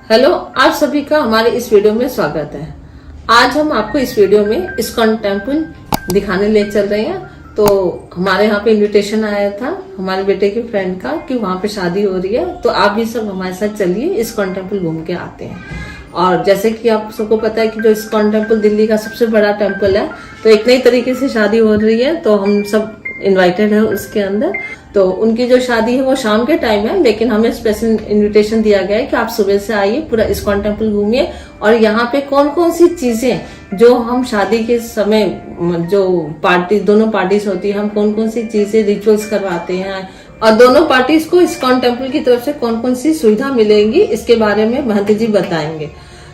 Hello, आप सभी का हमारे इस वीडियो में स्वागत है। आज हम आपको इस वीडियो में इस्कॉन टेम्पल दिखाने ले चल रहे हैं। तो हमारे यहाँ पे इनविटेशन आया था हमारे बेटे के फ्रेंड का कि वहाँ पे शादी हो रही है, तो आप भी सब हमारे साथ चलिए, इस्कॉन टेम्पल घूम के आते हैं। और जैसे कि आप सबको पता है कि जो इस्कॉन टेम्पल दिल्ली का सबसे बड़ा टेम्पल है, तो एक नई तरीके से शादी हो रही है, तो हम सब इनवाइटेड है उसके अंदर। तो उनकी जो शादी है वो शाम के टाइम है, लेकिन हमें स्पेशल इनविटेशन दिया गया है कि आप सुबह से आइए, पूरा इस्कॉन टेम्पल घूमिए। और यहाँ पे कौन कौन सी चीजें जो हम शादी के समय जो पार्टी दोनों पार्टीज होती है, हम कौन कौन सी चीजें रिचुअल्स करवाते हैं और दोनों पार्टीज को इस्कॉन टेम्पल की तरफ से कौन कौन सी सुविधा मिलेगी, इसके बारे में महंत जी बताएंगे।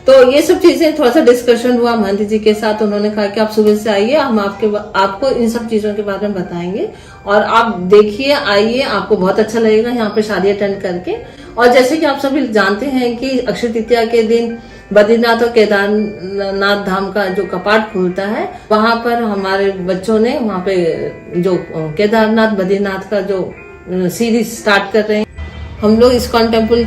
तो ये सब चीजें थोड़ा सा डिस्कशन हुआ महंत जी के साथ। उन्होंने कहा कि आप सुबह से आइए, हम आपको इन सब चीजों के बारे में बताएंगे और आप देखिए, आइए, आपको बहुत अच्छा लगेगा यहाँ पे शादी अटेंड करके। और जैसे कि आप सभी जानते हैं कि अक्षय तृतीया के दिन बद्रीनाथ और केदारनाथ धाम का जो कपाट खुलता है, वहां पर हमारे बच्चों ने वहां पे जो केदारनाथ बद्रीनाथ का जो सीरीज स्टार्ट कर रहे हैं। हम लोग इस्कॉन टेम्पल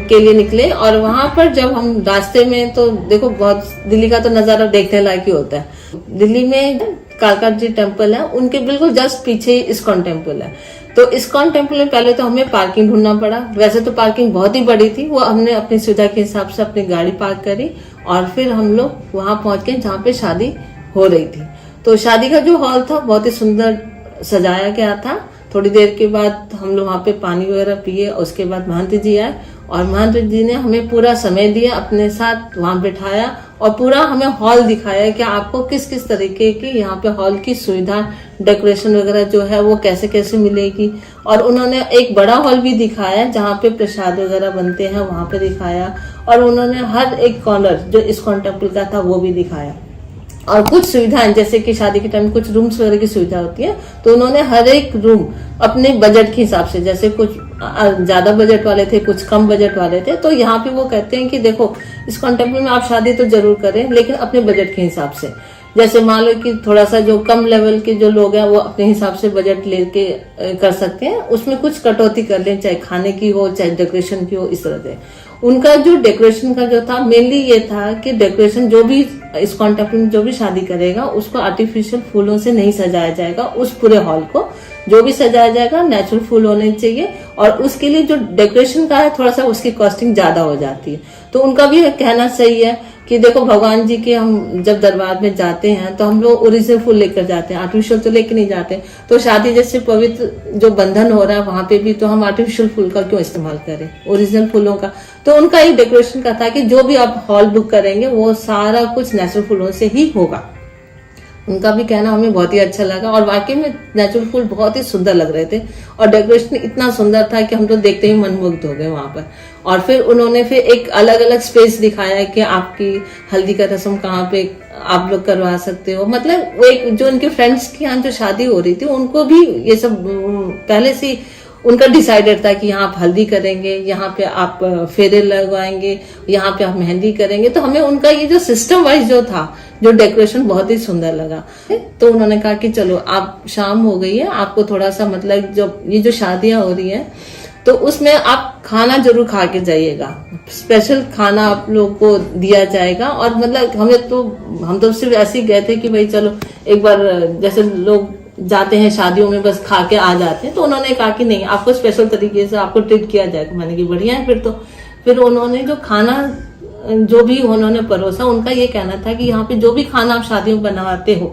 के लिए निकले और वहां पर जब हम रास्ते में, तो देखो बहुत दिल्ली का तो नजारा देखने लायक ही होता है। दिल्ली में कालका जी टेम्पल है, उनके बिल्कुल जस्ट पीछे ही इस्कॉन टेम्पल है। तो इस्कॉन टेम्पल में पहले तो हमें पार्किंग ढूंढना पड़ा। वैसे तो पार्किंग बहुत ही बड़ी थी, वो हमने अपनी सुविधा के हिसाब से अपनी गाड़ी पार्क करी और फिर हम लोग वहां पहुंच गए जहाँ पे शादी हो रही थी। तो शादी का जो हॉल था बहुत ही सुंदर सजाया गया था। थोड़ी देर के बाद हम लोग वहाँ पे पानी वगैरह पिए, उसके बाद महंत जी आए और महंत जी ने हमें पूरा समय दिया, अपने साथ वहाँ बिठाया और पूरा हमें हॉल दिखाया कि आपको किस किस तरीके की यहाँ पे हॉल की सुविधा, डेकोरेशन वगैरह जो है वो कैसे कैसे मिलेगी। और उन्होंने एक बड़ा हॉल भी दिखाया जहाँ पे प्रसाद वगैरह बनते हैं, वहाँ पे दिखाया। और उन्होंने हर एक कॉर्नर जो इस्कॉन टेम्पल का था वो भी दिखाया। और कुछ सुविधाएं, जैसे कि शादी के टाइम कुछ रूम्स वगैरह की सुविधा होती है, तो उन्होंने हर एक रूम अपने बजट के हिसाब से, जैसे कुछ ज्यादा बजट वाले थे, कुछ कम बजट वाले थे, तो यहाँ पे वो कहते हैं कि देखो इस्कॉन टेम्पल में आप शादी तो जरूर करें, लेकिन अपने बजट के हिसाब से। जैसे मान लो कि थोड़ा सा जो कम लेवल के जो लोग हैं वो अपने हिसाब से बजट लेके कर सकते हैं, उसमें कुछ कटौती कर लें, चाहे खाने की हो चाहे डेकोरेशन की हो, इस तरह से। उनका जो डेकोरेशन का जो था, मेनली ये था कि डेकोरेशन जो भी इस्कॉन टेम्पल में जो भी शादी करेगा उसको आर्टिफिशियल फूलों से नहीं सजाया जाएगा। उस पूरे हॉल को जो भी सजाया जाएगा नेचुरल फूल होने चाहिए। और उसके लिए जो डेकोरेशन का है थोड़ा सा उसकी कॉस्टिंग ज्यादा हो जाती है। तो उनका भी कहना सही है कि देखो भगवान जी के हम जब दरबार में जाते हैं तो हम लोग ओरिजिनल फूल लेकर जाते हैं, आर्टिफिशियल तो लेकर नहीं जाते। तो शादी जैसे पवित्र जो बंधन हो रहा है वहां पे भी तो हम आर्टिफिशियल फूल का क्यों इस्तेमाल करें, ओरिजिनल फूलों का। तो उनका एक डेकोरेशन का था कि जो भी आप हॉल बुक करेंगे वो सारा कुछ नेचुरल फूलों से ही होगा। उनका भी कहना हमें बहुत ही अच्छा लगा और वाकई में नेचुरल फूल बहुत ही सुंदर लग रहे थे और डेकोरेशन इतना सुंदर था कि हम तो देखते ही मनमुग्ध हो गए वहां पर। और फिर उन्होंने फिर एक अलग अलग स्पेस दिखाया कि आपकी हल्दी का रस्म कहाँ पे आप लोग करवा सकते हो। मतलब वो एक जो उनके फ्रेंड्स के यहाँ जो शादी हो रही थी उनको भी ये सब पहले से उनका डिसाइडेड था कि यहाँ आप हल्दी करेंगे, यहाँ पे आप फेरे लगवाएंगे, यहाँ पे आप मेहंदी करेंगे। तो हमें उनका ये जो सिस्टम वाइज जो था, जो डेकोरेशन बहुत ही सुंदर लगा। तो उन्होंने कहा कि चलो आप शाम हो गई है, आपको थोड़ा सा मतलब जो शादियां हो रही हैं तो उसमें आप खाना जरूर खा के जाइएगा। स्पेशल खाना आप लोग को दिया जाएगा। और मतलब हम तो सिर्फ ऐसे ही गए थे कि भाई चलो एक बार, जैसे लोग जाते हैं शादियों में बस खा के आ जाते हैं, तो उन्होंने कहा कि नहीं, आपको स्पेशल तरीके से आपको ट्रीट किया जाएगा। मैंने कि बढ़िया है। फिर उन्होंने जो खाना जो भी उन्होंने परोसा, उनका ये कहना था कि यहाँ पे जो भी खाना आप शादियों में बनाते हो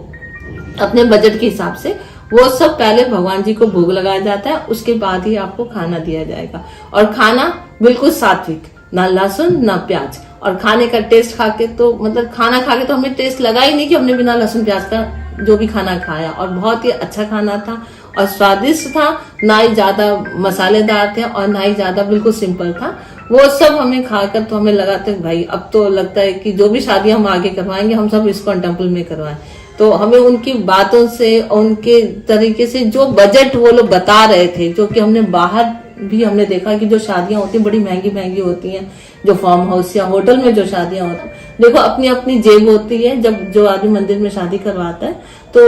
अपने बजट के हिसाब से, वो सब पहले भगवान जी को भोग लगाया जाता है, उसके बाद ही आपको खाना दिया जाएगा। और खाना बिल्कुल सात्विक, ना लहसुन ना प्याज। और खाने का टेस्ट खा के तो मतलब खाना खा के तो हमें टेस्ट लगा ही नहीं कि हमने बिना लहसुन प्याज का जो भी खाना खाया। और बहुत ही अच्छा खाना था और स्वादिष्ट था, ना ही ज्यादा मसालेदार थे और ना ही ज्यादा बिल्कुल सिंपल था। वो सब हमें खाकर तो हमें लगा था भाई अब तो लगता है कि जो भी शादी हम आगे करवाएंगे हम सब इस्कॉन टेम्पल में करवाएं। तो हमें उनकी बातों से, उनके तरीके से जो बजट वो लोग बता रहे थे, जो कि हमने बाहर भी हमने देखा कि जो शादियां होती हैं बड़ी महंगी महंगी होती हैं, जो फार्म हाउस या होटल में जो शादियां होती हैं, देखो अपनी अपनी जेब होती है। जब जो आदमी मंदिर में शादी करवाता है तो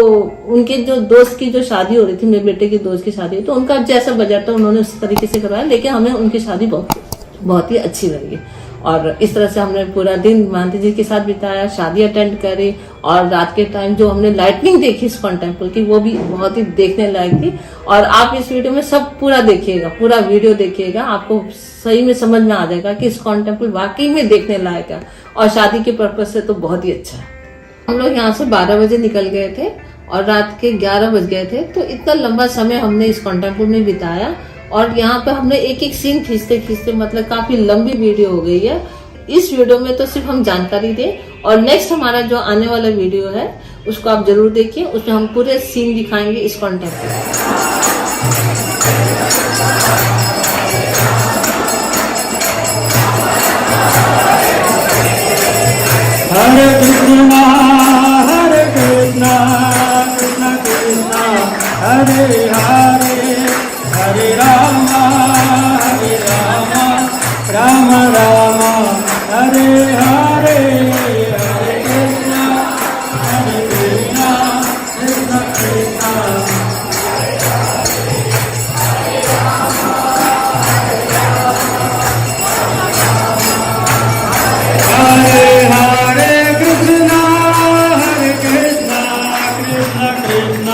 उनके जो दोस्त की जो शादी हो रही थी, मेरे बेटे के दोस्त की शादी, तो उनका जैसा बजट था उन्होंने उस तरीके से करवाया, लेकिन हमें उनकी शादी बहुत ही अच्छी लगी। और इस तरह से हमने पूरा दिन मानती जी के साथ बिताया, शादी अटेंड करी, और रात के टाइम जो हमने लाइटनिंग देखी इस्कॉन टेम्पल की वो भी बहुत ही देखने लायक थी। और आप इस वीडियो में सब पूरा देखिएगा, पूरा वीडियो देखिएगा, आपको सही में समझ में आ जाएगा कि इस्कॉन टेम्पल वाकई में देखने लायक है और शादी के पर्पज से तो बहुत ही अच्छा है। हम लोग यहाँ से 12 बजे निकल गए थे और रात के 11 बज गए थे, तो इतना लंबा समय हमने इस्कॉन टेम्पल में बिताया। और यहाँ पे हमने एक एक सीन खींचते खींचते मतलब काफी लंबी वीडियो हो गई है। इस वीडियो में तो सिर्फ हम जानकारी दें, और नेक्स्ट हमारा जो आने वाला वीडियो है उसको आप जरूर देखिए, उसमें हम पूरे सीन दिखाएंगे इस्कॉन टेम्पल। हरे कृष्णा कृष्ण कृष्ण हरे हरे, हरे राम राम राम हरे हरे, हरे कृष्ण कृष्ण कृष्ण हरे हरे कृष्ण कृष्ण कृष्ण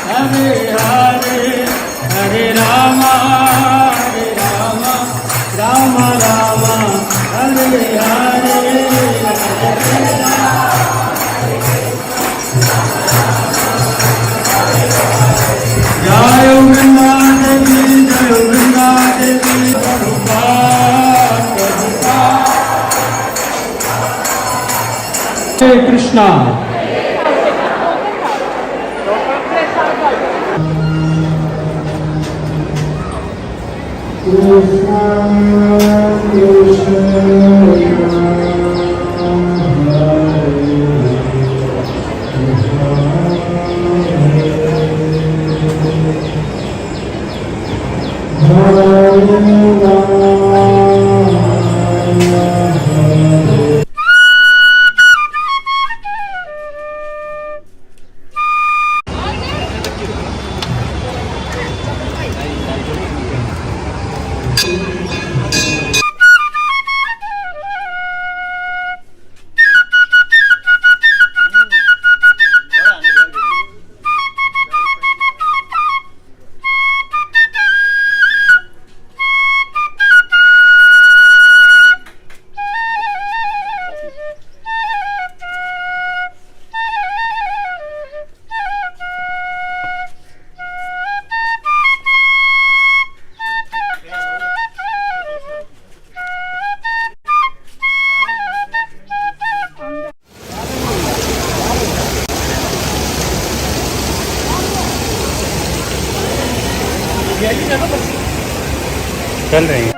हरे हरे, हरे राम राम राम हरे हरे, जय वृंदा देवी प्रभुपाद प्रभुपाद। हरे कृष्णा। चल रही है।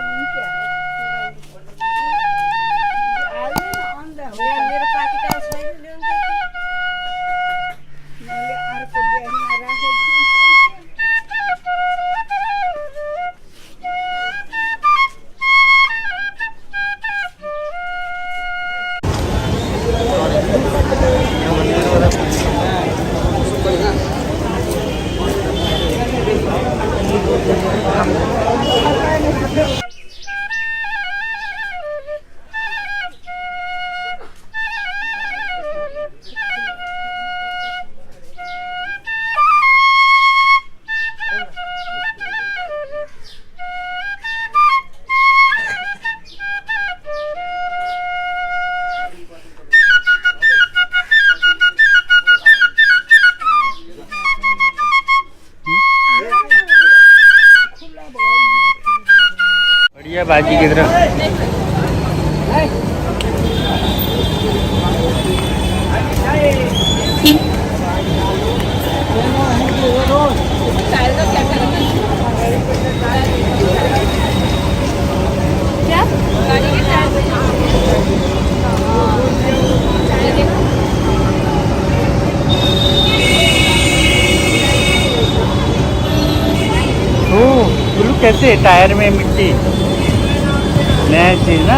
बढ़िया बाजी की तरफ कैसे टायर में मिट्टी नया चीज ना।